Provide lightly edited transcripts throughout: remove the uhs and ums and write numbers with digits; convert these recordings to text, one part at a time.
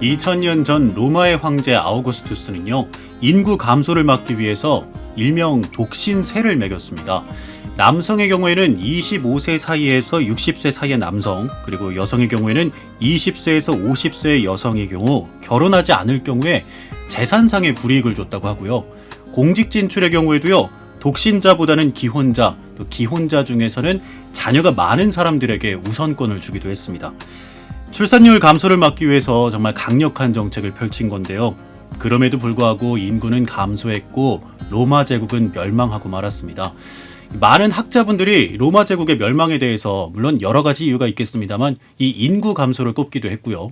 2000년 전 로마의 황제 아우구스투스는요, 인구 감소를 막기 위해서 일명 독신세를 매겼습니다. 남성의 경우에는 25세 사이에서 60세 사이의 남성, 그리고 여성의 경우에는 20세에서 50세의 여성의 경우 결혼하지 않을 경우에 재산상의 불이익을 줬다고 하고요. 공직 진출의 경우에도요, 독신자보다는 기혼자, 또 기혼자 중에서는 자녀가 많은 사람들에게 우선권을 주기도 했습니다. 출산율 감소를 막기 위해서 정말 강력한 정책을 펼친 건데요. 그럼에도 불구하고 인구는 감소했고 로마 제국은 멸망하고 말았습니다. 많은 학자분들이 로마 제국의 멸망에 대해서 물론 여러 가지 이유가 있겠습니다만 이 인구 감소를 꼽기도 했고요.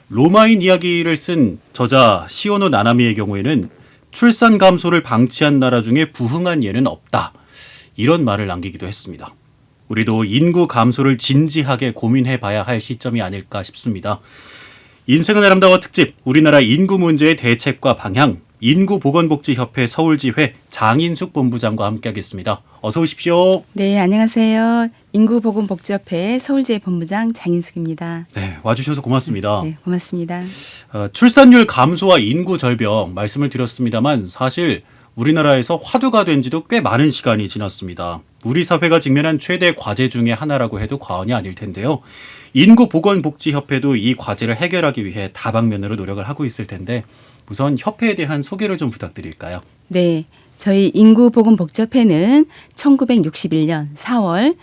로마인 이야기를 쓴 저자 시오노 나나미의 경우에는 출산 감소를 방치한 나라 중에 부흥한 예는 없다, 이런 말을 남기기도 했습니다. 우리도 인구 감소를 진지하게 고민해 봐야 할 시점이 아닐까 싶습니다. 인생은 아름다워 특집, 우리나라 인구 문제의 대책과 방향, 인구보건복지협회 서울지회 장인숙 본부장과 함께하겠습니다. 어서 오십시오. 네, 안녕하세요. 인구보건복지협회 서울지회 본부장 장인숙입니다. 네, 와주셔서 고맙습니다. 네, 고맙습니다. 출산율 감소와 인구 절벽 말씀을 드렸습니다만 사실 우리나라에서 화두가 된 지도 꽤 많은 시간이 지났습니다. 우리 사회가 직면한 최대 과제 중에 하나라고 해도 과언이 아닐 텐데요. 인구보건복지협회도 이 과제를 해결하기 위해 다방면으로 노력을 하고 있을 텐데 우선 협회에 대한 소개를 좀 부탁드릴까요? 네, 저희 인구보건복지협회는 1961년 4월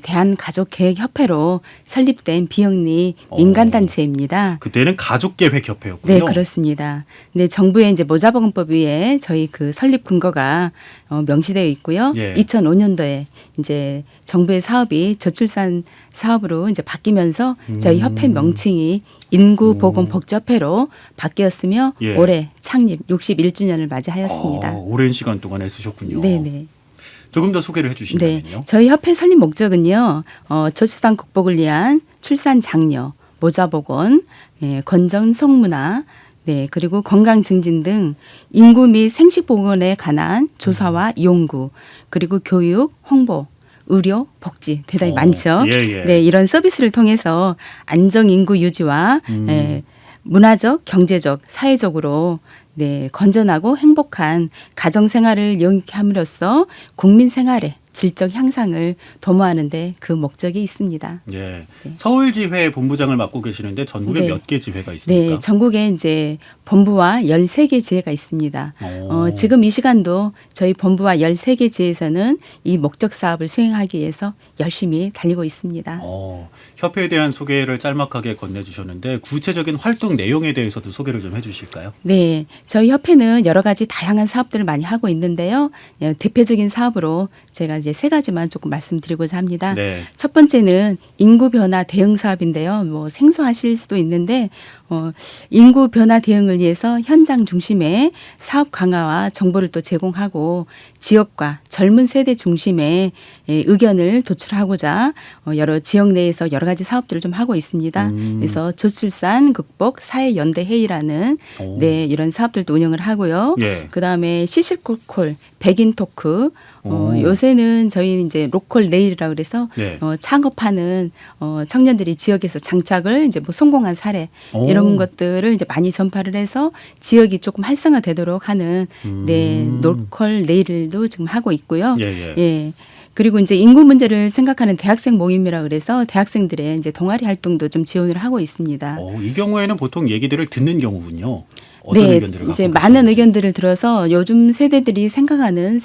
대한가족계획협회로 설립된 비영리 민간단체입니다. 그때는 가족계획협회였군요. 네, 그렇습니다. 네, 정부의 이제 모자보건법 위에 저희 그 설립 근거가 명시되어 있고요. 예. 2005년도에 이제 정부의 사업이 저출산 사업으로 이제 바뀌면서 저희 협회 명칭이 인구보건복지협회로 바뀌었으며 예. 올해 창립 61주년을 맞이하였습니다. 오랜 시간 동안 애쓰셨군요. 네네. 조금 더 소개를 네, 해주신다면요. 저희 협회 설립 목적은요, 저출산 극복을 위한 출산 장려, 모자보건, 건전 성문화, 네, 그리고 건강 증진 등 인구 및 생식 보건에 관한 조사와 연구, 그리고 교육, 홍보, 의료, 복지 대단히 많죠. 예. 네, 이런 서비스를 통해서 안정 인구 유지와 문화적, 경제적, 사회적으로 네, 건전하고 행복한 가정 생활을 영위케 함으로써 국민 생활의 질적 향상을 도모하는 데 그 목적이 있습니다. 예. 네. 서울지회 본부장을 맡고 계시는데 전국에 네. 몇 개 지회가 있습니까? 네, 전국에 이제 본부와 13개 지회가 있습니다. 지금 이 시간도 저희 본부와 13개 지회에서는 이 목적 사업을 수행하기 위해서 열심히 달리고 있습니다. 협회에 대한 소개를 짤막하게 건네주셨는데 구체적인 활동 내용에 대해서도 소개를 좀 해주실까요? 네, 저희 협회는 여러 가지 다양한 사업들을 많이 하고 있는데요. 대표적인 사업으로 제가 이제 세 가지만 조금 말씀드리고자 합니다. 네. 첫 번째는 인구 변화 대응 사업인데요. 뭐 생소하실 수도 있는데 인구 변화 대응을 위해서 현장 중심의 사업 강화와 정보를 또 제공하고 지역과 젊은 세대 중심의 의견을 도출하고자 여러 지역 내에서 여러 가지 사업들을 좀 하고 있습니다. 그래서 저출산 극복 사회연대 회의라는 네, 이런 사업들도 운영을 하고요. 예. 그다음에 시실콜콜 백인 토크 요새는 저희 이제 로컬 네일이라고 그래서 네. 창업하는 청년들이 지역에서 장착을 이제 뭐 성공한 사례 이런 것들을 이제 많이 전파를 해서 지역이 조금 활성화되도록 하는 네, 로컬 네일도 지금 하고 있고요. 예. 그리고 이제 인구 문제를 생각하는 대학생 모임이라 그래서 대학생들의 이제 동아리 활동도 좀 지원을 하고 있습니다. 이 경우에는 보통 얘기들을 듣는 경우군요. 어떤 네, 의견들을 이제 갖고 많은 계시는지. 의견들을 들어서 요즘 세대들이 생각하는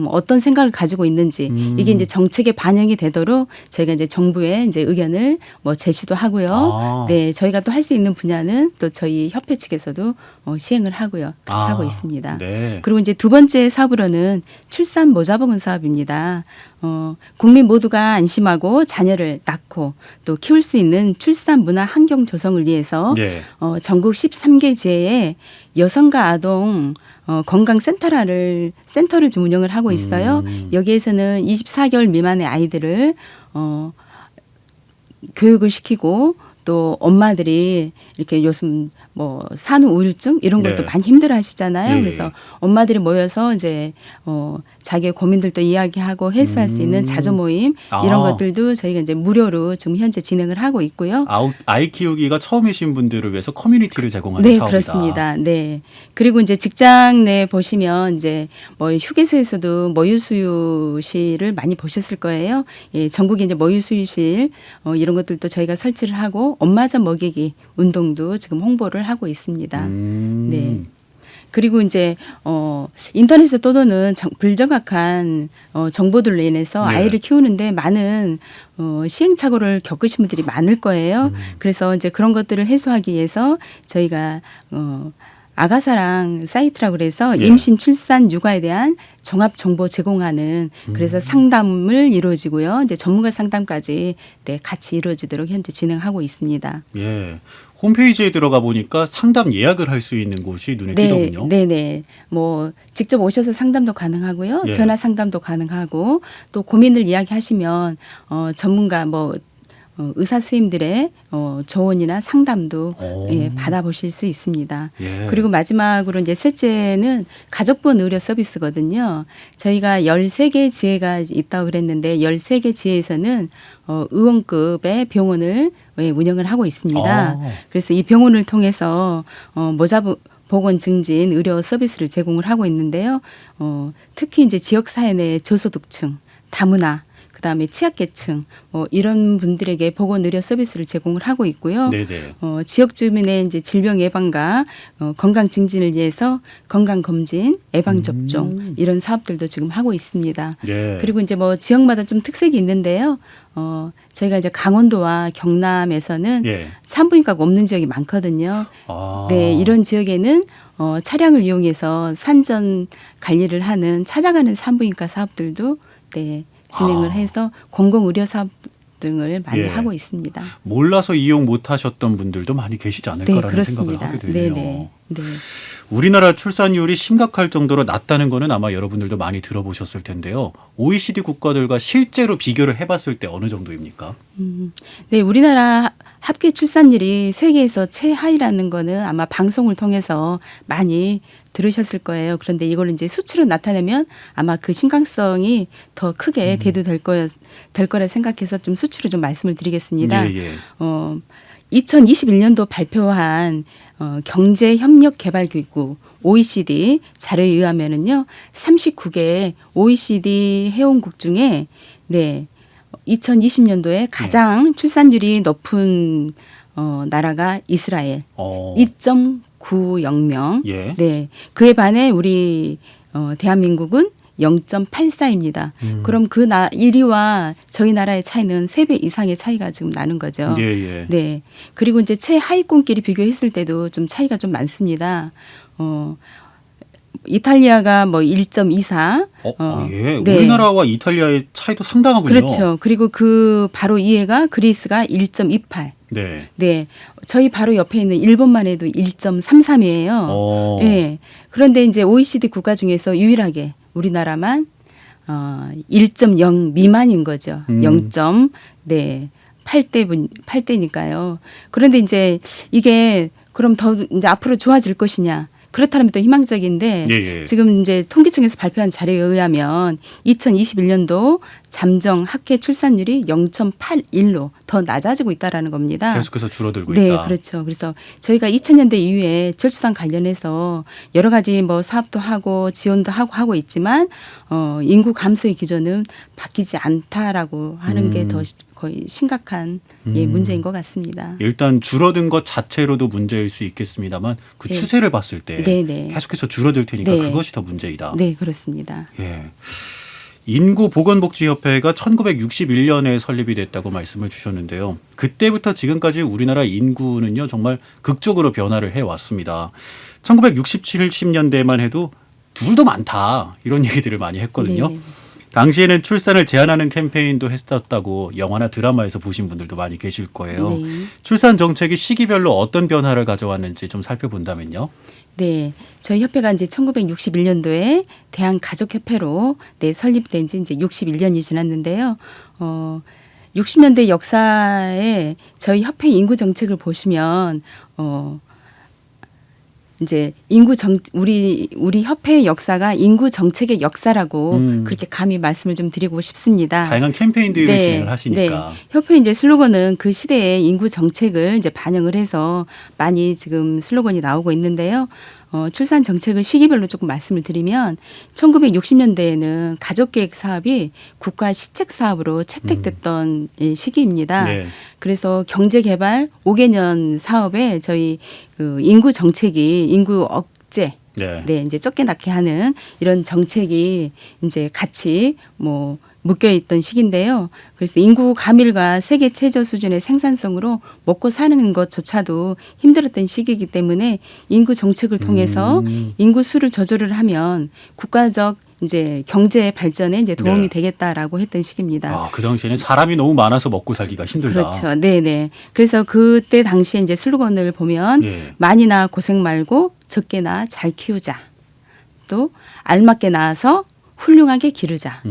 어떤 생각을 가지고 있는지 이게 이제 정책에 반영이 되도록 저희가 이제 정부에 이제 의견을 뭐 제시도 하고요. 네, 저희가 또 할 수 있는 분야는 또 저희 협회 측에서도 시행을 하고요. 하고 있습니다. 네. 그리고 이제 두 번째 사업으로는 출산 모자보건 사업입니다. 국민 모두가 안심하고 자녀를 낳고 또 키울 수 있는 출산 문화 환경 조성을 위해서 네. 전국 13개 지회에 여성과 아동 건강센터를 좀 운영을 하고 있어요. 여기에서는 24개월 미만의 아이들을 교육을 시키고 또 엄마들이 이렇게 요즘 뭐 산후 우울증 이런 것도 네. 많이 힘들어 하시잖아요. 예, 그래서 예. 엄마들이 모여서 이제 자기의 고민들도 이야기하고 해소할 수 있는 자조 모임 이런 아. 것들도 저희가 이제 무료로 지금 현재 진행을 하고 있고요. 아이 키우기가 처음이신 분들을 위해서 커뮤니티를 제공하는 네, 사업이다. 그렇습니다. 네. 그리고 이제 직장 내 보시면 이제 뭐 휴게소에서도 모유수유실을 많이 보셨을 거예요. 예, 전국에 이제 모유수유실 이런 것들도 저희가 설치를 하고 엄마젖 먹이기 운동도 지금 홍보를 하고 있습니다. 네. 그리고 이제 인터넷에 떠도는 불정확한 정보들로 인해서 네. 아이를 키우는데 많은 시행착오를 겪으신 분들이 많을 거예요. 그래서 이제 그런 것들을 해소하기 위해서 저희가 아가사랑 사이트라고 그래서 예. 임신, 출산, 육아에 대한 종합 정보 제공하는 그래서 상담을 이루어지고요. 이제 전문가 상담까지 네, 같이 이루어지도록 현재 진행하고 있습니다. 예. 홈페이지에 들어가 보니까 상담 예약을 할 수 있는 곳이 눈에 띄더군요. 네. 뭐 직접 오셔서 상담도 가능하고요. 예. 전화 상담도 가능하고 또 고민을 이야기하시면 전문가 뭐 의사 선생님들의 조언이나 상담도 오. 예, 받아보실 수 있습니다. 예. 그리고 마지막으로 이제 셋째는 가족부원 의료 서비스거든요. 저희가 13개 지회가 있다고 그랬는데 13개 지회에서는 의원급의 병원을 운영을 하고 있습니다. 아. 그래서 이 병원을 통해서 보건 증진 의료 서비스를 제공을 하고 있는데요. 특히 이제 지역 사회 내 저소득층, 다문화, 그다음에 취약계층 이런 분들에게 보건 의료 서비스를 제공을 하고 있고요. 네네. 지역 주민의 이제 질병 예방과 건강 증진을 위해서 건강 검진, 예방 접종 이런 사업들도 지금 하고 있습니다. 예. 그리고 이제 뭐 지역마다 좀 특색이 있는데요. 저희가 이제 강원도와 경남에서는 예. 산부인과가 없는 지역이 많거든요. 아. 네, 이런 지역에는 차량을 이용해서 산전 관리를 하는 찾아가는 산부인과 사업들도 네, 진행을 아. 해서 공공의료 사업 등을 많이 예. 하고 있습니다. 몰라서 이용 못 하셨던 분들도 많이 계시지 않을까라는 생각을 하게 되네요. 네. 우리나라 출산율이 심각할 정도로 낮다는 거는 아마 여러분들도 많이 들어보셨을 텐데요. OECD 국가들과 실제로 비교를 해봤을 때 어느 정도입니까? 네, 우리나라 합계 출산율이 세계에서 최하위라는 거는 아마 방송을 통해서 많이 들으셨을 거예요. 그런데 이걸 이제 수치로 나타내면 아마 그 심각성이 더 크게 대두될 거라 생각해서 좀 수치로 좀 말씀을 드리겠습니다. 예. 2021년도 발표한 경제협력개발기구 OECD 자료에 의하면은요, 39개 OECD 회원국 중에 네, 2020년도에 가장 출산율이 높은 나라가 이스라엘 2.90명. 예. 네, 그에 반해 우리 대한민국은 0.84입니다. 그럼 그 1위와 저희 나라의 차이는 3배 이상의 차이가 지금 나는 거죠. 예. 네. 그리고 이제 최하위권끼리 비교했을 때도 좀 차이가 좀 많습니다. 이탈리아가 뭐 1.24. 예. 네. 우리나라와 이탈리아의 차이도 상당하군요. 그렇죠. 그리고 그 바로 이해가 그리스가 1.28. 네. 네. 저희 바로 옆에 있는 일본만 해도 1.33이에요. 네. 그런데 이제 OECD 국가 중에서 유일하게 우리나라만 1.0 미만인 거죠. 8대니까요. 그런데 이제 이게 그럼 더 이제 앞으로 좋아질 것이냐? 그렇다면 또 희망적인데 예. 지금 이제 통계청에서 발표한 자료에 의하면 2021년도 잠정 합계 출산율이 0.81로 더 낮아지고 있다라는 겁니다. 계속해서 줄어들고 네, 있다. 그렇죠. 그래서 저희가 2000년대 이후에 저출산 관련해서 여러 가지 뭐 사업도 하고 지원도 하고 있지만 인구 감소의 기조는 바뀌지 않다라고 하는 게 더 거의 심각한 문제인 것 같습니다. 일단 줄어든 것 자체로도 문제일 수 있겠습니다만 그 네. 추세를 봤을 때 네. 계속해서 줄어들 테니까 네. 그것이 더 문제이다. 네, 그렇습니다. 예. 인구보건복지협회가 1961년에 설립이 됐다고 말씀을 주셨는데요. 그때부터 지금까지 우리나라 인구는요, 정말 극적으로 변화를 해왔습니다. 1960-70년대만 해도 둘도 많다 이런 얘기들을 많이 했거든요. 네. 당시에는 출산을 제한하는 캠페인도 했었다고 영화나 드라마에서 보신 분들도 많이 계실 거예요. 네. 출산 정책이 시기별로 어떤 변화를 가져왔는지 좀 살펴본다면요. 네, 저희 협회가 이제 1961년도에 대한가족협회로 설립된 지 이제 61년이 지났는데요. 60년대 역사에 저희 협회 인구 정책을 보시면 이제 우리 협회의 역사가 인구 정책의 역사라고 그렇게 감히 말씀을 좀 드리고 싶습니다. 다양한 캠페인들을 진행을 하시니까. 네. 협회 이제 슬로건은 그 시대의 인구 정책을 이제 반영을 해서 많이 지금 슬로건이 나오고 있는데요. 출산 정책을 시기별로 조금 말씀을 드리면 1960년대에는 가족계획 사업이 국가 시책 사업으로 채택됐던 시기입니다. 네. 그래서 경제개발 5개년 사업에 저희 그 인구 정책이 인구 억제 네, 이제 쫓겨나게 하는 이런 정책이 이제 같이 묶여 있던 시기인데요. 그래서 인구 감일과 세계 최저 수준의 생산성으로 먹고 사는 것조차도 힘들었던 시기이기 때문에 인구 정책을 통해서 인구 수를 조절을 하면 국가적 이제 경제 발전에 이제 도움이 되겠다라고 했던 시기입니다. 아, 그 당시에는 사람이 너무 많아서 먹고 살기가 힘들다. 그렇죠. 네네. 그래서 그때 당시에 이제 슬로건을 보면 많이나 고생 말고 적게나 잘 키우자. 또 알맞게 낳아서 훌륭하게 기르자.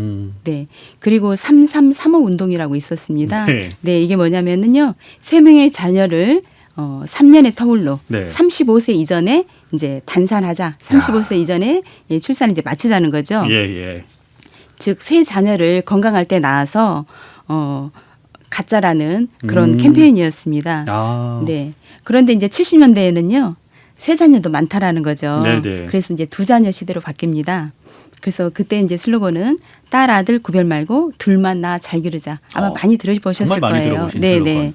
네. 그리고 3335 운동이라고 있었습니다. 네. 이게 뭐냐면은요. 3명의 자녀를 3년의 터울로 35세 이전에 이제 단산하자. 35세 이전에 출산을 이제 마치자는 거죠. 즉, 세 자녀를 건강할 때 낳아서 갖자라는 그런 캠페인이었습니다. 네. 그런데 이제 70년대에는요. 세 자녀도 많다라는 거죠. 그래서 이제 2자녀 시대로 바뀝니다. 그래서 그때 이제 슬로건은 딸 아들 구별 말고 둘만 낳아 잘 기르자. 아마 많이 들어보셨을 정말 많이 거예요. 들어보신 슬로건.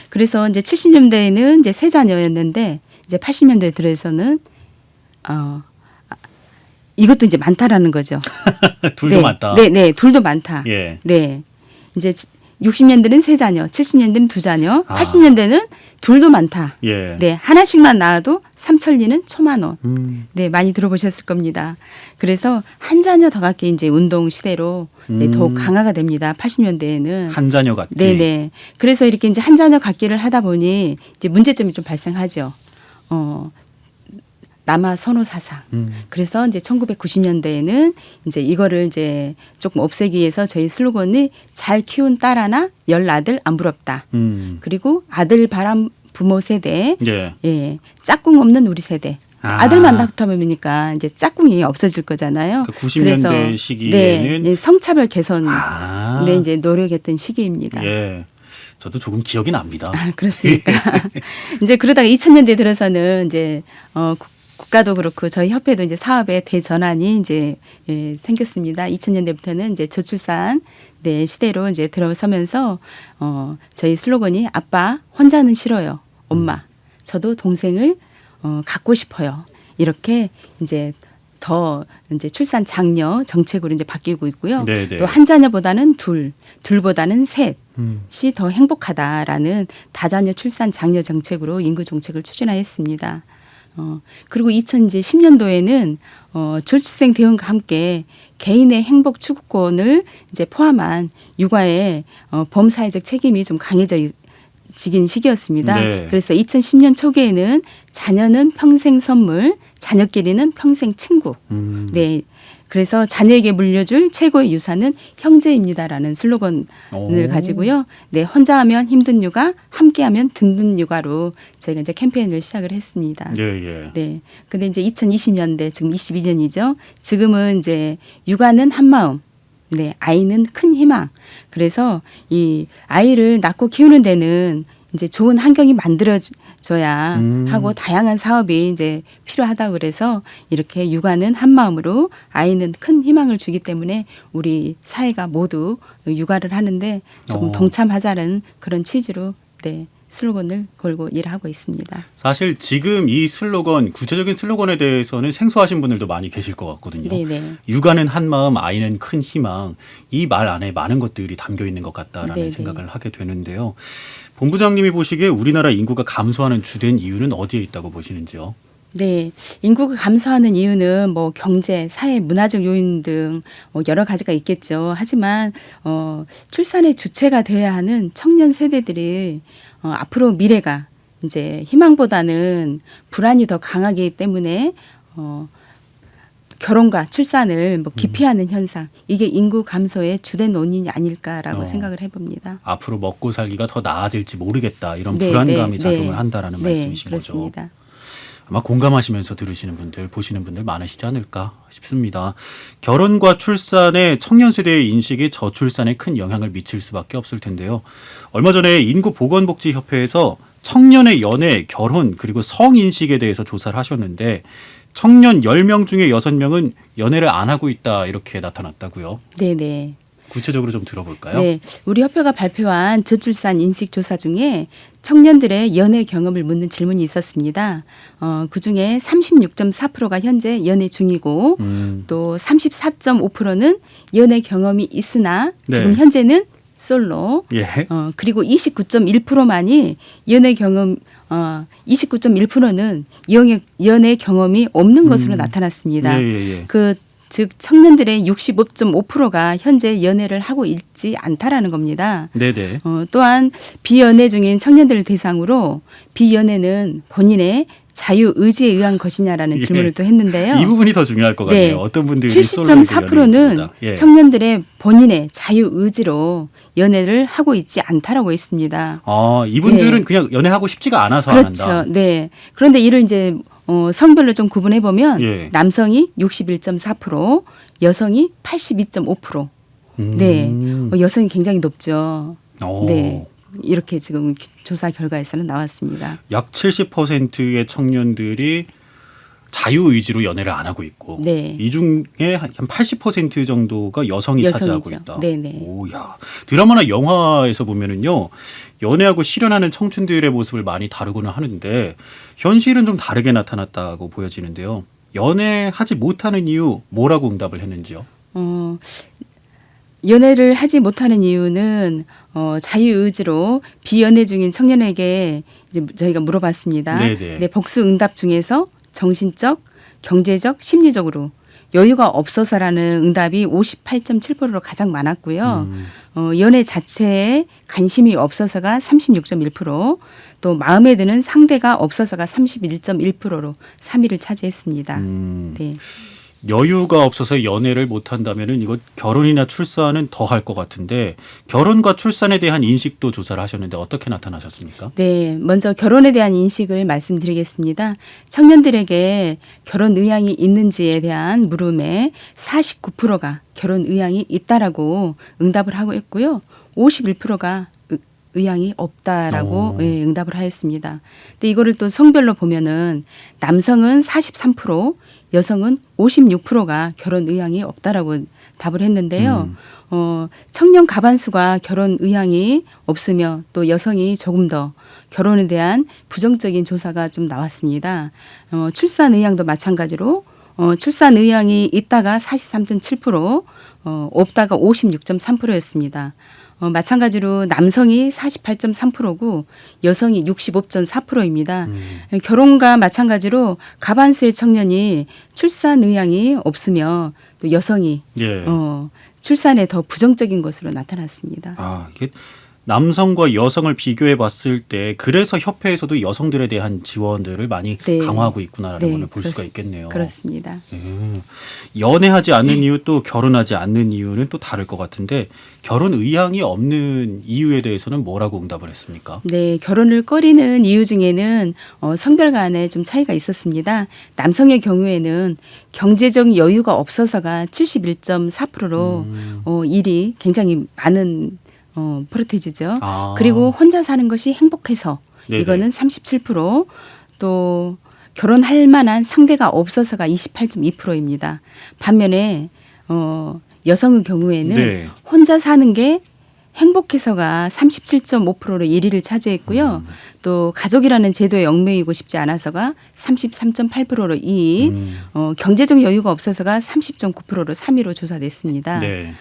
그래서 이제 70년대에는 이제 세 자녀였는데 이제 80년대 들어서는 이것도 이제 많다라는 거죠. 둘도 많다. 네, 둘도 많다. 네, 이제 60년대는 세 자녀, 70년대는 2자녀, 80년대는 둘도 많다. 네, 하나씩만 낳아도 삼천리는 초만원. 네, 많이 들어보셨을 겁니다. 그래서 한 자녀 더 갖기 이제 운동 시대로 더욱 강화가 됩니다. 80년대에는 한 자녀 갖기. 네네. 그래서 이렇게 이제 한 자녀 갖기를 하다 보니 이제 문제점이 좀 발생하죠. 남아 선호 사상. 그래서 이제 1990년대에는 이제 이거를 이제 조금 없애기 위해서 저희 슬로건이 잘 키운 딸 하나 열 아들 안 부럽다. 그리고 아들 바람 부모 세대, 짝꿍 없는 우리 세대. 아들만 낳다보니까 이제 짝꿍이 없어질 거잖아요. 그 90년대 시기에는 성차별 개선에 이제 노력했던 시기입니다. 저도 조금 기억이 납니다. 그렇습니까? 이제 그러다가 2000년대 들어서는 이제 국가도 그렇고 저희 협회도 이제 사업의 대전환이 이제 생겼습니다. 2000년대부터는 이제 저출산 시대로 이제 들어서면서 저희 슬로건이 아빠 혼자는 싫어요. 엄마 저도 동생을 갖고 싶어요. 이렇게 이제 더 이제 출산 장려 정책으로 이제 바뀌고 있고요. 또 한 자녀보다는 둘보다는 셋이 더 행복하다라는 다자녀 출산 장려 정책으로 인구 정책을 추진하였습니다. 그리고 2010년도에는 저출생 대응과 함께 개인의 행복 추구권을 이제 포함한 육아의 범사회적 책임이 좀 강해지긴 시기였습니다. 그래서 2010년 초기에는 자녀는 평생 선물, 자녀끼리는 평생 친구. 네. 그래서 자녀에게 물려줄 최고의 유산은 형제입니다라는 슬로건을 가지고요. 네, 혼자 하면 힘든 육아, 함께 하면 든든 육아로 저희가 이제 캠페인을 시작을 했습니다. 네. 근데 이제 2020년대 지금 22년이죠. 지금은 이제 육아는 한마음. 네, 아이는 큰 희망. 그래서 이 아이를 낳고 키우는 데는 이제 좋은 환경이 만들어져야 하고 다양한 사업이 이제 필요하다고 그래서 이렇게 육아는 한 마음으로 아이는 큰 희망을 주기 때문에 우리 사회가 모두 육아를 하는데 조금 동참하자는 그런 취지로 슬로건을 걸고 일하고 있습니다. 사실 지금 이 슬로건, 구체적인 슬로건에 대해서는 생소하신 분들도 많이 계실 것 같거든요. 육아는 한마음, 아이는 큰 희망. 이 말 안에 많은 것들이 담겨 있는 것 같다라는 생각을 하게 되는데요. 본부장님이 보시기에 우리나라 인구가 감소하는 주된 이유는 어디에 있다고 보시는지요? 네, 인구가 감소하는 이유는 뭐 경제, 사회, 문화적 요인 등 여러 가지가 있겠죠. 하지만 출산의 주체가 되어야 하는 청년 세대들이 앞으로 미래가 이제 희망보다는 불안이 더 강하기 때문에 결혼과 출산을 뭐 기피하는 현상, 이게 인구 감소의 주된 원인이 아닐까라고 생각을 해봅니다. 앞으로 먹고 살기가 더 나아질지 모르겠다 이런 네, 불안감이 네, 작용을 네. 한다라는 네, 말씀이신 그렇습니다. 거죠. 아마 공감하시면서 들으시는 분들, 보시는 분들 많으시지 않을까 싶습니다. 결혼과 출산의 청년 세대의 인식이 저출산에 큰 영향을 미칠 수밖에 없을 텐데요. 얼마 전에 인구보건복지협회에서 청년의 연애, 결혼 그리고 성인식에 대해서 조사를 하셨는데 청년 10명 중에 6명은 연애를 안 하고 있다 이렇게 나타났다고요. 네네. 구체적으로 좀 들어볼까요? 네, 우리 협회가 발표한 저출산 인식 조사 중에 청년들의 연애 경험을 묻는 질문이 있었습니다. 그중에 36.4%가 현재 연애 중이고 또 34.5%는 연애 경험이 있으나 네. 지금 현재는 솔로. 예. 그리고 29.1%만이 연애 경험 29.1%는 연애 경험이 없는 것으로 나타났습니다. 예, 예, 예. 즉 청년들의 65.5%가 현재 연애를 하고 있지 않다라는 겁니다. 네네. 또한 비연애 중인 청년들을 대상으로 비연애는 본인의 자유 의지에 의한 것이냐라는 예. 질문을 또 했는데요. 이 부분이 더 중요할 것 같네요. 어떤 분들이 70.4%는 예. 청년들의 본인의 자유 의지로 연애를 하고 있지 않다라고 했습니다. 아, 이분들은 네. 그냥 연애하고 싶지가 않아서 안 한다. 그렇죠. 네. 그런데 이를 이제 성별로 좀 구분해 보면 예. 남성이 61.4%, 여성이 82.5%. 네. 여성이 굉장히 높죠. 오. 네. 이렇게 지금 조사 결과에서는 나왔습니다. 약 70%의 청년들이 자유의지로 연애를 안 하고 있고 네. 이 중에 한 80% 정도가 여성이 차지하고 여성이죠. 있다. 네네. 오야. 드라마나 영화에서 보면은요. 연애하고 실현하는 청춘들의 모습을 많이 다루고는 하는데 현실은 좀 다르게 나타났다고 보여지는데요. 연애하지 못하는 이유 뭐라고 응답을 했는지요? 연애를 하지 못하는 이유는 자유의지로 비연애 중인 청년에게 이제 저희가 물어봤습니다. 네네. 네, 복수 응답 중에서 정신적, 경제적, 심리적으로 여유가 없어서라는 응답이 58.7%로 가장 많았고요. 연애 자체에 관심이 없어서가 36.1%, 또 마음에 드는 상대가 없어서가 31.1%로 3위를 차지했습니다. 네. 여유가 없어서 연애를 못 한다면은 이거 결혼이나 출산은 더 할 것 같은데 결혼과 출산에 대한 인식도 조사를 하셨는데 어떻게 나타나셨습니까? 네, 먼저 결혼에 대한 인식을 말씀드리겠습니다. 청년들에게 결혼 의향이 있는지에 대한 물음에 49%가 결혼 의향이 있다라고 응답을 하고 있고요. 51%가 의향이 없다라고 예, 응답을 하였습니다. 근데 이거를 또 성별로 보면은 남성은 43%, 여성은 56%가 결혼 의향이 없다라고 답을 했는데요. 청년 가반수가 결혼 의향이 없으며 또 여성이 조금 더 결혼에 대한 부정적인 조사가 좀 나왔습니다. 출산 의향도 마찬가지로 출산 의향이 있다가 43.7%, 없다가 56.3%였습니다. 마찬가지로 남성이 48.3%고 여성이 65.4%입니다. 결혼과 마찬가지로 가반수의 청년이 출산 의향이 없으며 또 여성이 예. 출산에 더 부정적인 것으로 나타났습니다. 아, 이게 남성과 여성을 비교해 봤을 때 그래서 협회에서도 여성들에 대한 지원들을 많이 네. 강화하고 있구나라는 네, 걸 볼 수가 있겠네요. 그렇습니다. 연애하지 않는 이유 또 결혼하지 않는 이유는 또 다를 것 같은데 결혼 의향이 없는 이유에 대해서는 뭐라고 응답을 했습니까? 네, 결혼을 꺼리는 이유 중에는 성별 간에 좀 차이가 있었습니다. 남성의 경우에는 경제적 여유가 없어서가 71.4%로 일이 굉장히 많은 프로테이지죠. 아. 그리고 혼자 사는 것이 행복해서 네네. 이거는 37%, 또 결혼할 만한 상대가 없어서가 28.2%입니다. 반면에 여성의 경우에는 네. 혼자 사는 게 행복해서가 37.5%로 1위를 차지했고요. 또 가족이라는 제도에 얽매이고 싶지 않아서가 33.8%로 2위, 경제적 여유가 없어서가 30.9%로 3위로 조사됐습니다. 네.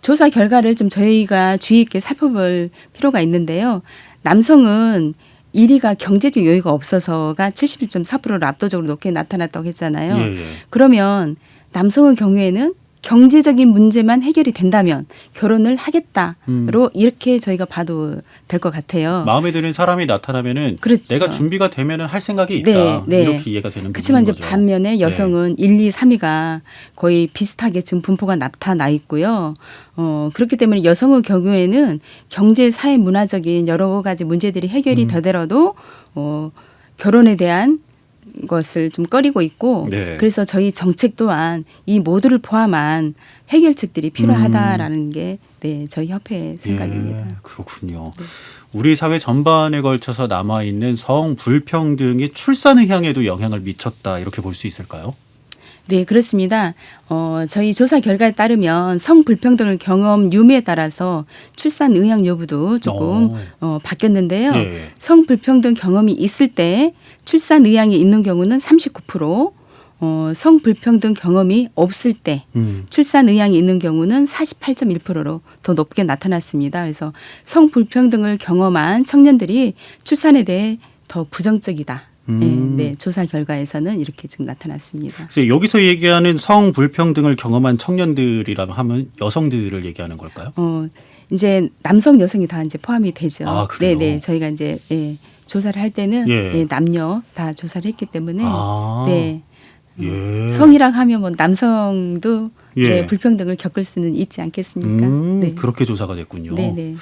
조사 결과를 좀 저희가 주의 있게 살펴볼 필요가 있는데요. 남성은 1위가 경제적 여유가 없어서가 71.4%로 압도적으로 높게 나타났다고 했잖아요. 예, 예. 그러면 남성의 경우에는 경제적인 문제만 해결이 된다면 결혼을 하겠다로 이렇게 저희가 봐도 될 것 같아요. 마음에 드는 사람이 나타나면은 그렇죠. 내가 준비가 되면은 할 생각이 있다. 이렇게 이해가 되는 그렇지만 이제 거죠. 반면에 여성은 1, 2, 3위가 거의 비슷하게 지금 분포가 나타나 있고요. 그렇기 때문에 여성의 경우에는 경제, 사회, 문화적인 여러 가지 문제들이 해결이 되더라도 결혼에 대한 것을 좀 꺼리고 있고 네. 그래서 저희 정책 또한 이 모두를 포함한 해결책들이 필요하다라는 게 네, 저희 협회의 생각입니다. 예, 그렇군요. 우리 사회 전반에 걸쳐서 남아있는 성 불평등이 출산을 향해도 영향을 미쳤다 이렇게 볼 수 있을까요? 네, 그렇습니다. 저희 조사 결과에 따르면 성불평등을 경험 유무에 따라서 출산 의향 여부도 조금 바뀌었는데요. 예. 성불평등 경험이 있을 때 출산 의향이 있는 경우는 39%, 성불평등 경험이 없을 때 출산 의향이 있는 경우는 48.1%로 더 높게 나타났습니다. 그래서 성불평등을 경험한 청년들이 출산에 대해 더 부정적이다. 네, 조사 결과에서는 이렇게 지금 나타났습니다. 그래서 여기서 얘기하는 성불평등을 경험한 청년들이라면 하면 여성들을 얘기하는 걸까요? 이제 남성, 여성이 다 이제 포함이 되죠. 아, 그래요? 네, 저희가 이제 조사를 할 때는 남녀 다 조사를 했기 때문에 네. 예. 성이랑 하면 뭐 남성도 네, 불평등을 겪을 수는 있지 않겠습니까? 네. 그렇게 조사가 됐군요. 네.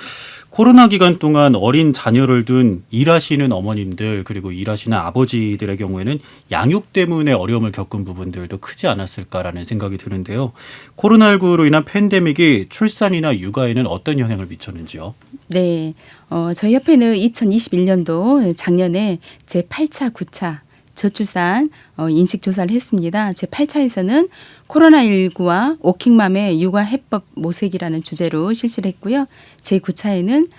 코로나 기간 동안 어린 자녀를 둔 일하시는 어머님들 그리고 일하시는 아버지들의 경우에는 양육 때문에 어려움을 겪은 부분들도 크지 않았을까라는 생각이 드는데요. 코로나19로 인한 팬데믹이 출산이나 육아에는 어떤 영향을 미쳤는지요? 네. 저희 협회는 2021년도 작년에 제8차, 9차 저출산 인식 조사를 했습니다. 제8차에서는 코로나19와 워킹맘의 육아 해법 모색이라는 주제로 실시를 했고요. 제9차에는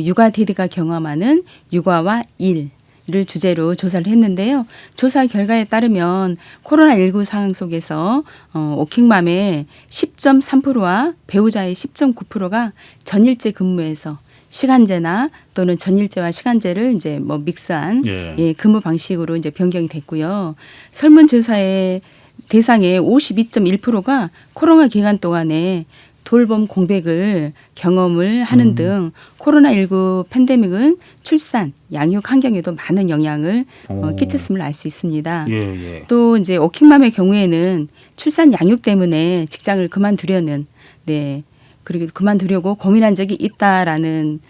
육아 대디가 경험하는 육아와 일을 주제로 조사를 했는데요. 조사 결과에 따르면 코로나19 상황 속에서 워킹맘의 10.3%와 배우자의 10.9%가 전일제 근무에서 시간제나 또는 전일제와 시간제를 이제 뭐 믹스한 근무 방식으로 이제 변경이 됐고요. 설문조사의 대상의 52.1%가 코로나 기간 동안에 돌봄 공백을 경험을 하는 등 코로나19 팬데믹은 출산, 양육 환경에도 많은 영향을 끼쳤음을 알 수 있습니다. 또 이제 워킹맘의 경우에는 출산, 양육 때문에 직장을 그만두려는 그리고 그만두려고 고민한 적이 있다라는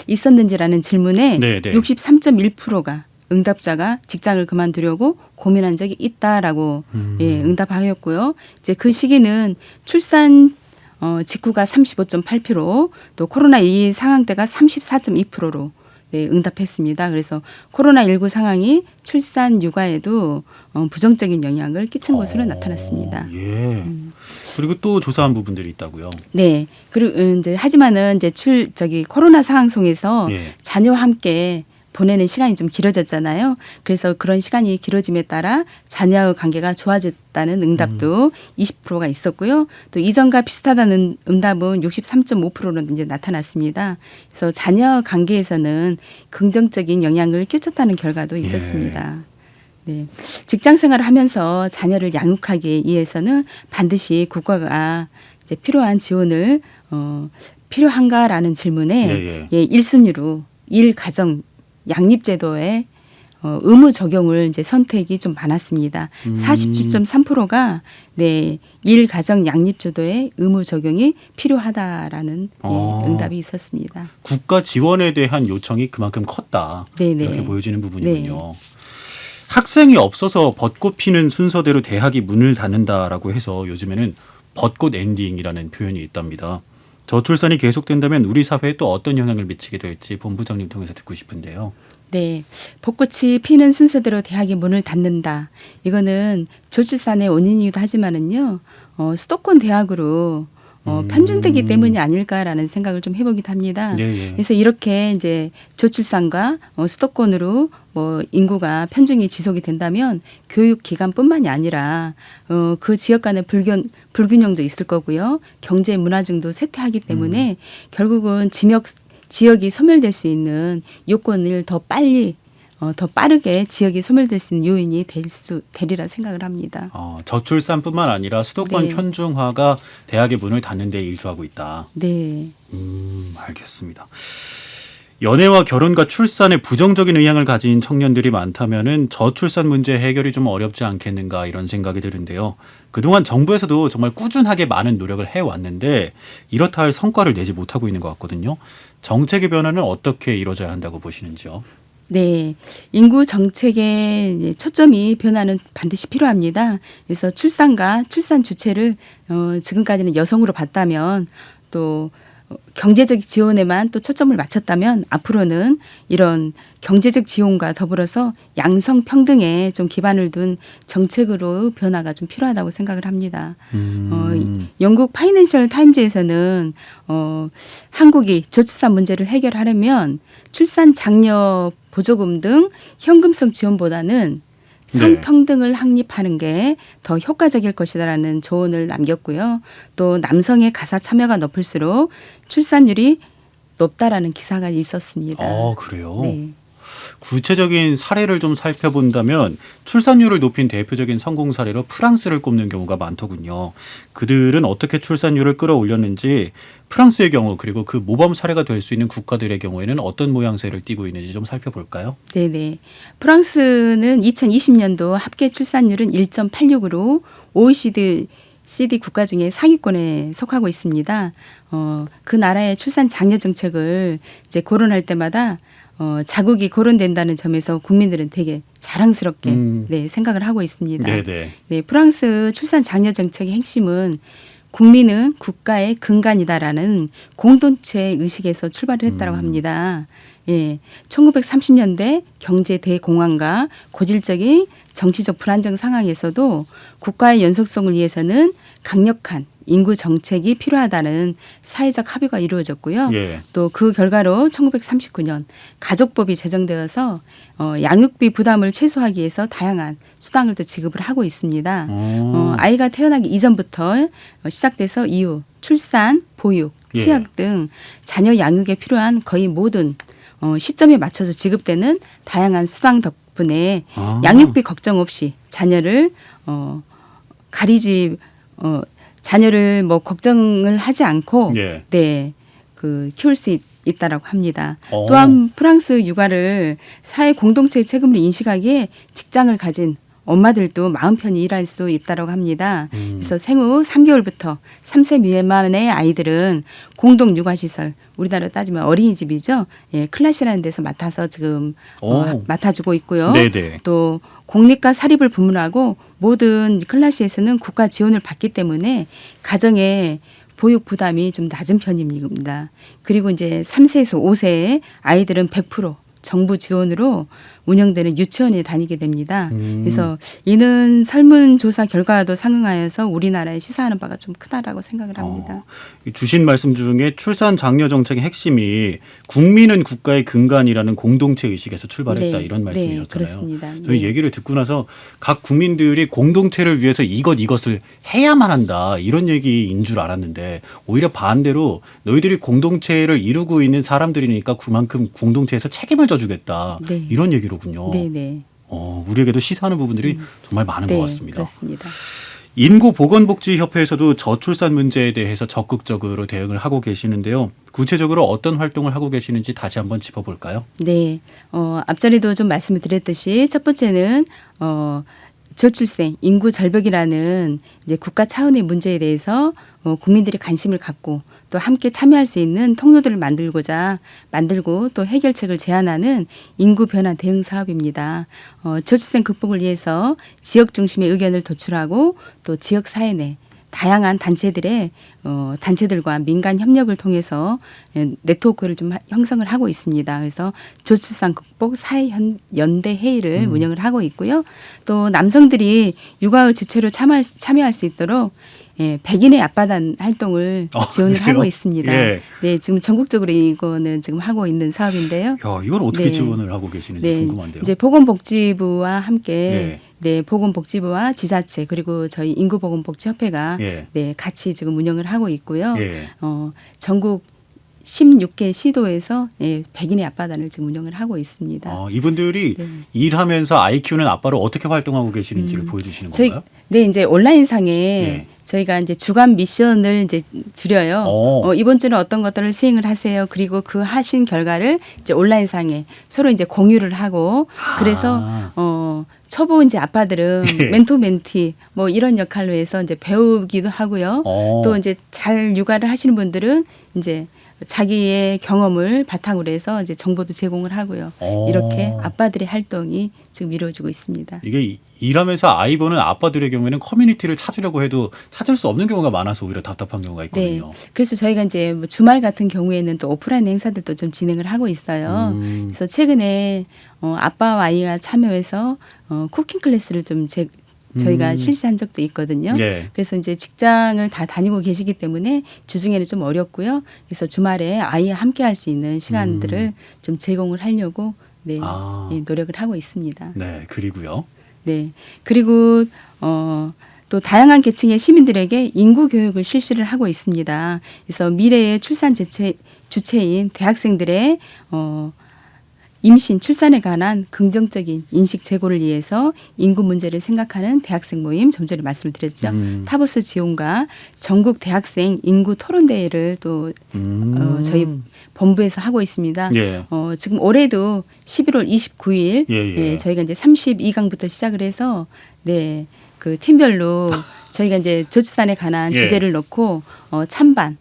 있었는지라는 질문에 63.1%가 응답자가 직장을 그만두려고 고민한 적이 있다라고 응답하였고요. 이제 그 시기는 출산 직후가 35.8%, 또 코로나 이 상황 때가 34.2%로 응답했습니다. 그래서 코로나19 상황이 출산 육아에도 부정적인 영향을 끼친 것으로 나타났습니다. 그리고 또 조사한 부분들이 있다고요. 네. 그리고 이제 하지만은 이제 코로나 상황 속에서 자녀와 함께 보내는 시간이 좀 길어졌잖아요. 그래서 그런 시간이 길어짐에 따라 자녀의 관계가 좋아졌다는 응답도 20%가 있었고요. 또 이전과 비슷하다는 응답은 63.5%로 이제 나타났습니다. 그래서 자녀 관계에서는 긍정적인 영향을 끼쳤다는 결과도 있었습니다. 네. 직장 생활을 하면서 자녀를 양육하기 위해서는 반드시 국가가 이제 필요한 지원을 필요한가라는 질문에 1순위로 일가정 양립제도의 의무 적용을 이제 선택이 좀 많았습니다. 47.3%가 일가정 양립제도의 의무 적용이 필요하다라는 응답이 있었습니다. 국가 지원에 대한 요청이 그만큼 컸다. 이렇게 보여지는 부분이군요. 학생이 없어서 벚꽃 피는 순서대로 대학이 문을 닫는다라고 해서 요즘에는 벚꽃 엔딩이라는 표현이 있답니다. 저출산이 계속된다면 우리 사회에 또 어떤 영향을 미치게 될지 본부장님 통해서 듣고 싶은데요. 네. 벚꽃이 피는 순서대로 대학이 문을 닫는다. 이거는 저출산의 원인이기도 하지만은요. 수도권 대학으로 편중되기 때문이 아닐까라는 생각을 좀 해보기도 합니다. 그래서 이렇게 이제 저출산과 수도권으로 인구가 편중이 지속이 된다면 교육 기관뿐만이 아니라 그 지역 간의 불균형도 있을 거고요. 경제 문화증도 쇠퇴하기 때문에 결국은 지역이 소멸될 수 있는 요건을 더 빨리 더 빠르게 지역이 소멸될 수 있는 요인이 되리라 생각을 합니다. 저출산뿐만 아니라 수도권 네. 편중화가 대학의 문을 닫는 데 일조하고 있다. 네. 알겠습니다. 연애와 결혼과 출산에 부정적인 의향을 가진 청년들이 많다면은 저출산 문제 해결이 좀 어렵지 않겠는가 이런 생각이 드는데요. 그동안 정부에서도 정말 꾸준하게 많은 노력을 해왔는데 이렇다 할 성과를 내지 못하고 있는 것 같거든요. 정책의 변화는 어떻게 이루어져야 한다고 보시는지요? 네, 인구 정책의 이제 초점이 변화는 반드시 필요합니다. 그래서 출산과 출산 주체를 지금까지는 여성으로 봤다면 또 경제적 지원에만 또 초점을 맞췄다면 앞으로는 이런 경제적 지원과 더불어서 양성 평등에 좀 기반을 둔 정책으로 변화가 좀 필요하다고 생각을 합니다. 영국 파이낸셜 타임즈에서는 한국이 저출산 문제를 해결하려면 출산 장려 보조금 등 현금성 지원보다는 성평등을 확립하는 게 더 효과적일 것이다라는 조언을 남겼고요. 또 남성의 가사 참여가 높을수록 출산율이 높다라는 기사가 있었습니다. 그래요? 네. 구체적인 사례를 좀 살펴본다면 출산율을 높인 대표적인 성공 사례로 프랑스를 꼽는 경우가 많더군요. 그들은 어떻게 출산율을 끌어올렸는지 프랑스의 경우 그리고 그 모범 사례가 될 수 있는 국가들의 경우에는 어떤 모양새를 띠고 있는지 좀 살펴볼까요? 네네. 프랑스는 2020년도 합계 출산율은 1.86으로 OECD 국가 중에 상위권에 속하고 있습니다. 그 나라의 출산 장려 정책을 이제 거론할 때마다 자국이 거론된다는 점에서 국민들은 되게 자랑스럽게 생각을 하고 있습니다. 네네. 네, 프랑스 출산 장려 정책의 핵심은 국민은 국가의 근간이다라는 공동체 의식에서 출발을 했다고 합니다. 예, 1930년대 경제 대공황과 고질적인 정치적 불안정 상황에서도 국가의 연속성을 위해서는 강력한 인구 정책이 필요하다는 사회적 합의가 이루어졌고요. 예. 또 그 결과로 1939년 가족법이 제정되어서 양육비 부담을 최소화하기 위해서 다양한 수당을 또 지급을 하고 있습니다. 아이가 태어나기 이전부터 시작돼서 이후 출산, 보육, 취약 등 자녀 양육에 필요한 거의 모든 시점에 맞춰서 지급되는 다양한 수당 덕분에 양육비 걱정 없이 자녀를 자녀를 뭐 걱정을 하지 않고 키울 수 있다라고 합니다. 또한 프랑스 육아를 사회 공동체의 책임으로 인식하기에 직장을 가진 엄마들도 마음 편히 일할 수 있다고 합니다. 그래서 생후 3개월부터 3세 미만의 아이들은 공동 육아시설, 우리나라로 따지면 어린이집이죠. 예, 클라시라는 데서 맡아서 지금 맡아주고 있고요. 네네. 또 공립과 사립을 분문하고 모든 클라시에서는 국가 지원을 받기 때문에 가정의 보육 부담이 좀 낮은 편입니다. 그리고 이제 3세에서 5세의 아이들은 100% 정부 지원으로 운영되는 유치원에 다니게 됩니다. 그래서 이는 설문조사 결과도 상응하여서 우리나라에 시사하는 바가 좀 크다라고 생각을 합니다. 주신 말씀 중에 출산 장려 정책의 핵심이 국민은 국가의 근간이라는 공동체 의식에서 출발했다 이런 말씀이셨잖아요. 그렇습니다. 저희 얘기를 듣고 나서 각 국민들이 공동체를 위해서 이것을 해야만 한다 이런 얘기인 줄 알았는데 오히려 반대로 너희들이 공동체를 이루고 있는 사람들이니까 그만큼 공동체에서 책임을 져주겠다 이런 얘기로군요. 네네. 우리에게도 시사하는 부분들이 정말 많은 것 같습니다. 그렇습니다. 인구보건복지협회에서도 저출산 문제에 대해서 적극적으로 대응을 하고 계시는데요. 구체적으로 어떤 활동을 하고 계시는지 다시 한번 짚어볼까요? 네. 앞전에도 좀 말씀을 드렸듯이 첫 번째는 저출생, 인구 절벽이라는 이제 국가 차원의 문제에 대해서 국민들이 관심을 갖고 또 함께 참여할 수 있는 통로들을 만들고 또 해결책을 제안하는 인구 변화 대응 사업입니다. 저출생 극복을 위해서 지역 중심의 의견을 도출하고 또 지역 사회 내 다양한 단체들과 민간 협력을 통해서 네트워크를 좀 형성을 하고 있습니다. 그래서 저출산 극복 사회 연대 회의를 운영을 하고 있고요. 또 남성들이 육아의 주체로 참여할 수 있도록 백인의 앞바단 활동을 지원을 하고 있습니다. 네, 지금 전국적으로 이거는 지금 하고 있는 사업인데요. 이건 어떻게 지원을 하고 계시는지 궁금한데요. 이제 보건복지부와 함께 보건복지부와 지자체 그리고 저희 인구보건복지협회가 같이 지금 운영을 하고 있고요. 전국 16개 시도에서 100인의 아빠단을 지금 운영을 하고 있습니다. 이분들이 네. 일하면서 아이 키우는 아빠로 어떻게 활동하고 계시는지를 보여주시는 건가요? 네, 이제 온라인상에 네. 저희가 이제 주간 미션을 이제 드려요. 이번 주는 어떤 것들을 수행을 하세요. 그리고 그 하신 결과를 이제 온라인상에 서로 이제 공유를 하고 그래서 초보 이제 아빠들은 예. 멘토 멘티 뭐 이런 역할로 해서 이제 배우기도 하고요. 또 이제 잘 육아를 하시는 분들은 이제 자기의 경험을 바탕으로 해서 이제 정보도 제공을 하고요. 이렇게 아빠들의 활동이 지금 이루어지고 있습니다. 이게 일하면서 아이 보는 아빠들의 경우에는 커뮤니티를 찾으려고 해도 찾을 수 없는 경우가 많아서 오히려 답답한 경우가 있거든요. 그래서 저희가 이제 뭐 주말 같은 경우에는 또 오프라인 행사들도 좀 진행을 하고 있어요. 그래서 최근에 아빠와 아이가 참여해서 쿠킹 클래스를 좀 저희가 실시한 적도 있거든요. 네. 그래서 이제 직장을 다 다니고 계시기 때문에 주중에는 좀 어렵고요. 그래서 주말에 아이와 함께 할 수 있는 시간들을 좀 제공을 하려고 노력을 하고 있습니다. 네, 그리고요. 네. 그리고 또 다양한 계층의 시민들에게 인구 교육을 실시를 하고 있습니다. 그래서 미래의 출산 주체인 대학생들의 임신, 출산에 관한 긍정적인 인식 제고를 위해서 인구 문제를 생각하는 대학생 모임, 좀 전에 말씀을 드렸죠. 타보스 지원과 전국 대학생 인구 토론대회를 또 저희 본부에서 하고 있습니다. 예. 지금 올해도 11월 29일 저희가 이제 32강부터 시작을 해서 그 팀별로 저희가 이제 저출산에 관한 주제를 놓고 찬반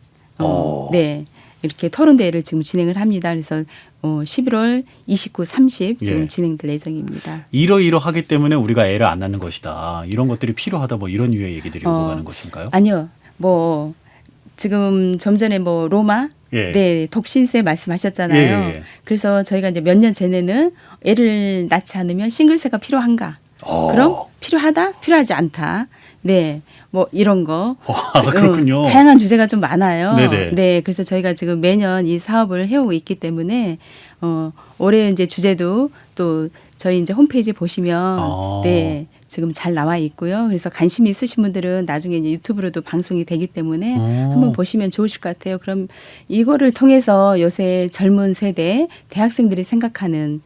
이렇게 토론대회를 지금 진행을 합니다. 그래서 11월 29, 30 지금 진행될 예정입니다. 이러이러하기 때문에 우리가 애를 안 낳는 것이다. 이런 것들이 필요하다. 뭐 이런 유의 얘기들이 오고 가는 것인가요? 아니요. 뭐 지금 좀 전에 뭐 로마 독신세 말씀하셨잖아요. 그래서 저희가 이제 몇 년 전에는 애를 낳지 않으면 싱글세가 필요한가? 그럼 필요하다? 필요하지 않다. 뭐 이런 거. 그렇군요. 다양한 주제가 좀 많아요. 네네. 그래서 저희가 지금 매년 이 사업을 해오고 있기 때문에 올해 이제 주제도 또 저희 이제 홈페이지 보시면 지금 잘 나와 있고요. 그래서 관심이 있으신 분들은 나중에 이제 유튜브로도 방송이 되기 때문에 한번 보시면 좋으실 것 같아요. 그럼 이거를 통해서 요새 젊은 세대 대학생들이 생각하는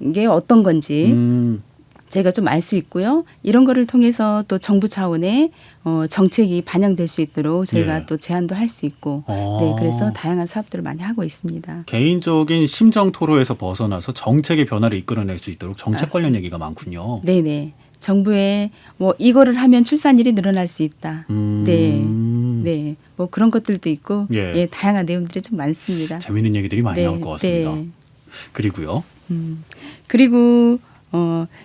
이게 어떤 건지 제가 좀 알 수 있고요. 이런 거를 통해서 또 정부 차원의 정책이 반영될 수 있도록 저희가 또 제안도 할 수 있고 그래서 다양한 사업들을 많이 하고 있습니다. 개인적인 심정 토로에서 벗어나서 정책의 변화를 이끌어낼 수 있도록 정책 관련 얘기가 많군요. 네네. 정부에 뭐 이거를 하면 출산율이 늘어날 수 있다. 뭐 그런 것들도 있고 다양한 내용들이 좀 많습니다. 재미있는 얘기들이 많이 나올 것 같습니다. 그리고요. 그리고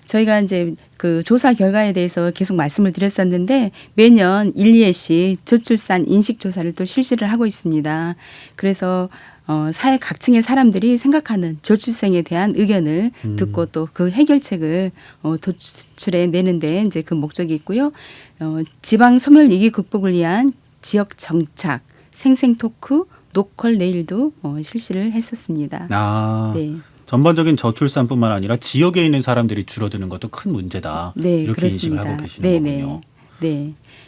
저희가 이제 그 조사 결과에 대해서 계속 말씀을 드렸었는데 매년 1, 2회씩 저출산 인식 조사를 또 실시를 하고 있습니다. 그래서 사회 각층의 사람들이 생각하는 저출생에 대한 의견을 듣고 또 그 해결책을 도출해 내는데 이제 그 목적이 있고요. 지방 소멸 위기 극복을 위한 지역 정착, 생생 토크, 노컬 내일도 실시를 했었습니다. 전반적인 저출산뿐만 아니라 지역에 있는 사람들이 줄어드는 것도 큰 문제다. 이렇게 그렇습니다. 인식을 하고 계시는 거군요.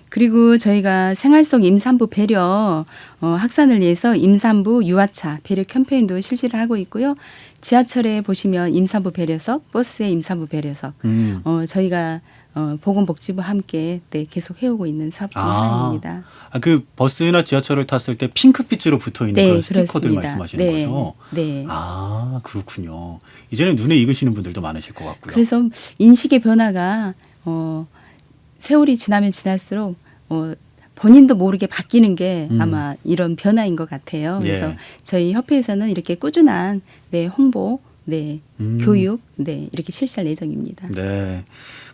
그리고 저희가 생활 속 임산부 배려 확산을 위해서 임산부 유아차 배려 캠페인도 실시를 하고 있고요. 지하철에 보시면 임산부 배려석, 버스에 임산부 배려석 저희가 보건복지부와 함께 계속 해오고 있는 사업 중 하나입니다. 그 버스나 지하철을 탔을 때 핑크빛으로 붙어있는 그런 스티커들 말씀하시는 거죠? 그렇군요. 이제는 눈에 익으시는 분들도 많으실 것 같고요. 그래서 인식의 변화가 세월이 지나면 지날수록 본인도 모르게 바뀌는 게 아마 이런 변화인 것 같아요. 그래서 저희 협회에서는 이렇게 꾸준한 홍보, 교육 이렇게 실시할 예정입니다.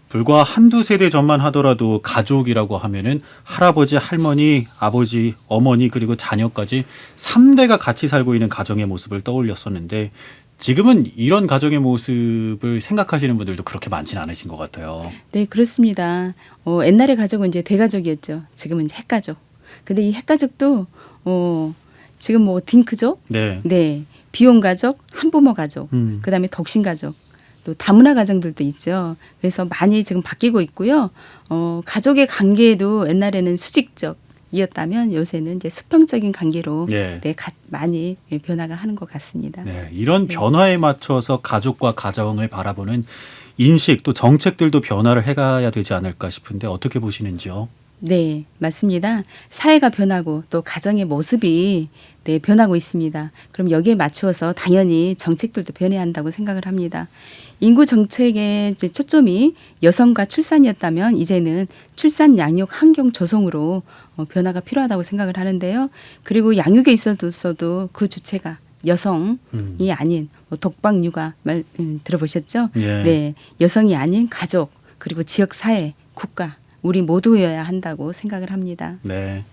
불과 한두 세대 전만 하더라도 가족이라고 하면은 할아버지, 할머니, 아버지, 어머니 그리고 자녀까지 3대가 같이 살고 있는 가정의 모습을 떠올렸었는데 지금은 이런 가정의 모습을 생각하시는 분들도 그렇게 많지는 않으신 것 같아요. 네, 그렇습니다. 옛날의 가족은 이제 대가족이었죠. 지금은 이제 핵가족. 근데 이 핵가족도 지금 뭐 딩크족, 비혼 가족, 한부모 가족, 그다음에 독신 가족. 또 다문화 가정들도 있죠. 그래서 많이 지금 바뀌고 있고요. 가족의 관계에도 옛날에는 수직적, 이었다면 요새는 이제 수평적인 관계로 예. 네, 많이 변화가 하는 것 같습니다. 네, 이런 변화에 맞춰서 가족과 가정을 바라보는 인식 또 정책들도 변화를 해가야 되지 않을까 싶은데 어떻게 보시는지요? 네, 맞습니다. 사회가 변하고 또 가정의 모습이 네, 변하고 있습니다. 그럼 여기에 맞추어서 당연히 정책들도 변해야 한다고 생각을 합니다. 인구 정책의 이제 초점이 여성과 출산이었다면 이제는 출산 양육 환경 조성으로 변화가 필요하다고 생각을 하는데요. 그리고 양육에 있어서도 그 주체가 여성이 아닌 독박 육아 들어보셨죠? 예. 네, 여성이 아닌 가족 그리고 지역 사회, 국가 우리 모두여야 한다고 생각을 합니다. 네.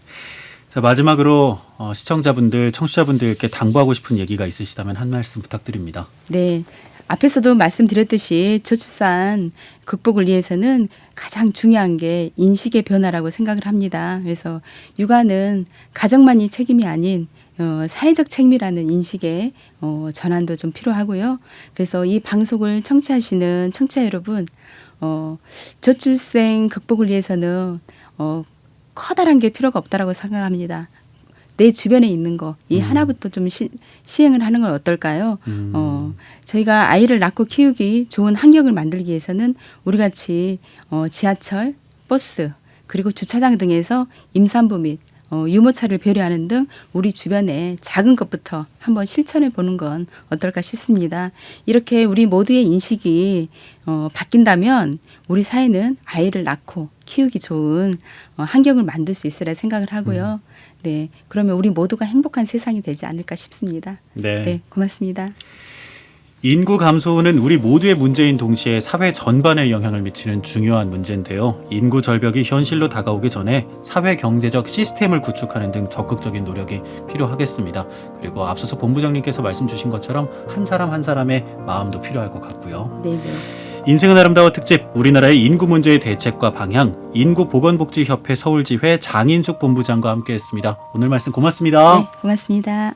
자, 마지막으로 시청자분들, 청취자분들께 당부하고 싶은 얘기가 있으시다면 한 말씀 부탁드립니다. 네. 앞에서도 말씀드렸듯이 저출산 극복을 위해서는 가장 중요한 게 인식의 변화라고 생각을 합니다. 그래서 육아는 가정만이 책임이 아닌 사회적 책임이라는 인식의 전환도 좀 필요하고요. 그래서 이 방송을 청취하시는 청취자 여러분, 저출생 극복을 위해서는 커다란 게 필요가 없다라고 생각합니다. 내 주변에 있는 거 이 하나부터 좀 시행을 하는 건 어떨까요? 저희가 아이를 낳고 키우기 좋은 환경을 만들기 위해서는 우리 같이 지하철, 버스 그리고 주차장 등에서 임산부 및 유모차를 배려하는 등 우리 주변에 작은 것부터 한번 실천해 보는 건 어떨까 싶습니다. 이렇게 우리 모두의 인식이 바뀐다면 우리 사회는 아이를 낳고 키우기 좋은 환경을 만들 수 있으라 생각을 하고요. 네, 그러면 우리 모두가 행복한 세상이 되지 않을까 싶습니다. 네. 네, 고맙습니다. 인구 감소는 우리 모두의 문제인 동시에 사회 전반에 영향을 미치는 중요한 문제인데요. 인구 절벽이 현실로 다가오기 전에 사회 경제적 시스템을 구축하는 등 적극적인 노력이 필요하겠습니다. 그리고 앞서서 본부장님께서 말씀 주신 것처럼 한 사람 한 사람의 마음도 필요할 것 같고요. 네, 네. 인생은 아름다워 특집 우리나라의 인구 문제의 대책과 방향 인구보건복지협회 서울지회 장인숙 본부장과 함께했습니다. 오늘 말씀 고맙습니다. 네, 고맙습니다.